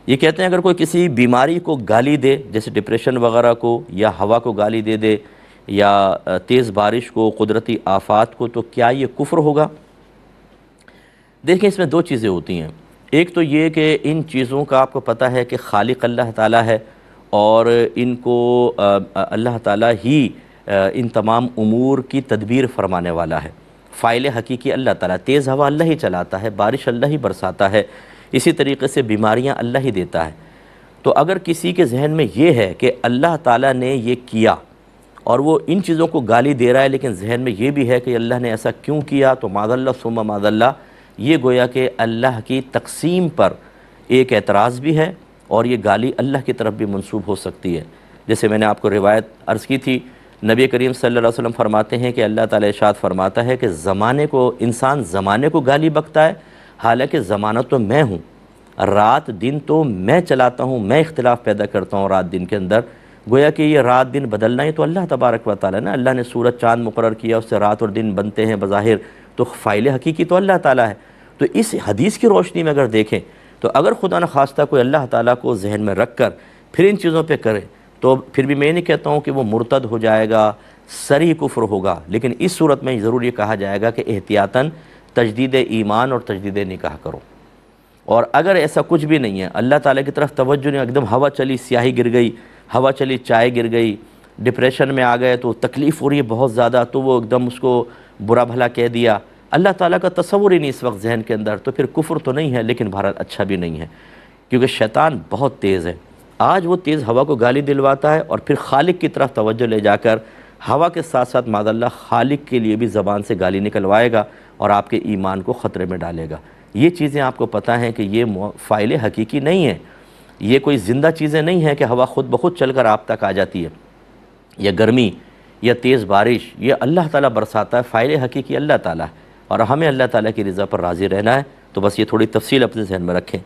یہ کہتے ہیں اگر کوئی کسی بیماری کو گالی دے، جیسے ڈپریشن وغیرہ کو، یا ہوا کو گالی دے دے، یا تیز بارش کو، قدرتی آفات کو، تو کیا یہ کفر ہوگا؟ دیکھیں اس میں دو چیزیں ہوتی ہیں۔ ایک تو یہ کہ ان چیزوں کا آپ کو پتہ ہے کہ خالق اللہ تعالیٰ ہے، اور ان کو اللہ تعالیٰ ہی ان تمام امور کی تدبیر فرمانے والا ہے۔ فاعل حقیقی اللہ تعالیٰ، تیز ہوا اللہ ہی چلاتا ہے، بارش اللہ ہی برساتا ہے، اسی طریقے سے بیماریاں اللہ ہی دیتا ہے۔ تو اگر کسی کے ذہن میں یہ ہے کہ اللہ تعالیٰ نے یہ کیا اور وہ ان چیزوں کو گالی دے رہا ہے، لیکن ذہن میں یہ بھی ہے کہ اللہ نے ایسا کیوں کیا، تو معاذ اللہ ثم معاذ اللہ، یہ گویا کہ اللہ کی تقسیم پر ایک اعتراض بھی ہے، اور یہ گالی اللہ کی طرف بھی منسوب ہو سکتی ہے۔ جیسے میں نے آپ کو روایت عرض کی تھی، نبی کریم صلی اللہ علیہ وسلم فرماتے ہیں کہ اللہ تعالیٰ ارشاد فرماتا ہے کہ انسان زمانے کو گالی بکتا ہے، حالانکہ زمانہ تو میں ہوں، رات دن تو میں چلاتا ہوں، میں اختلاف پیدا کرتا ہوں رات دن کے اندر۔ گویا کہ یہ رات دن بدلنا ہی تو اللہ تبارک و تعالیٰ نا، اللہ نے سورج چاند مقرر کیا، اس سے رات اور دن بنتے ہیں بظاہر، تو فاعل حقیقی تو اللہ تعالیٰ ہے۔ تو اس حدیث کی روشنی میں اگر دیکھیں تو اگر خدا نخواستہ کوئی اللہ تعالیٰ کو ذہن میں رکھ کر پھر ان چیزوں پہ کرے، تو پھر بھی میں نہیں کہتا ہوں کہ وہ مرتد ہو جائے گا، صریح کفر ہوگا، لیکن اس صورت میں ضرور یہ کہا جائے گا کہ احتیاطاً تجدید ایمان اور تجدید نکاح کرو۔ اور اگر ایسا کچھ بھی نہیں ہے، اللہ تعالیٰ کی طرف توجہ نہیں، ایک دم ہوا چلی سیاہی گر گئی، ہوا چلی چائے گر گئی، ڈپریشن میں آ گئے تو تکلیف ہو رہی ہے بہت زیادہ، تو وہ ایک دم اس کو برا بھلا کہہ دیا، اللہ تعالیٰ کا تصور ہی نہیں اس وقت ذہن کے اندر، تو پھر کفر تو نہیں ہے، لیکن بہرحال اچھا بھی نہیں ہے، کیونکہ شیطان بہت تیز ہے۔ آج وہ تیز ہوا کو گالی دلواتا ہے، اور پھر خالق کی طرف توجہ لے جا کر ہوا کے ساتھ ساتھ معاذ اللہ خالق کے لیے بھی زبان سے گالی نکلوائے گا، اور آپ کے ایمان کو خطرے میں ڈالے گا۔ یہ چیزیں آپ کو پتہ ہیں کہ یہ فاعل حقیقی نہیں ہے، یہ کوئی زندہ چیزیں نہیں ہیں کہ ہوا خود بخود چل کر آپ تک آ جاتی ہے، یا گرمی یا تیز بارش، یہ اللہ تعالیٰ برساتا ہے، فاعل حقیقی اللہ تعالیٰ ہے، اور ہمیں اللہ تعالیٰ کی رضا پر راضی رہنا ہے۔ تو بس یہ تھوڑی تفصیل اپنے ذہن میں رکھیں۔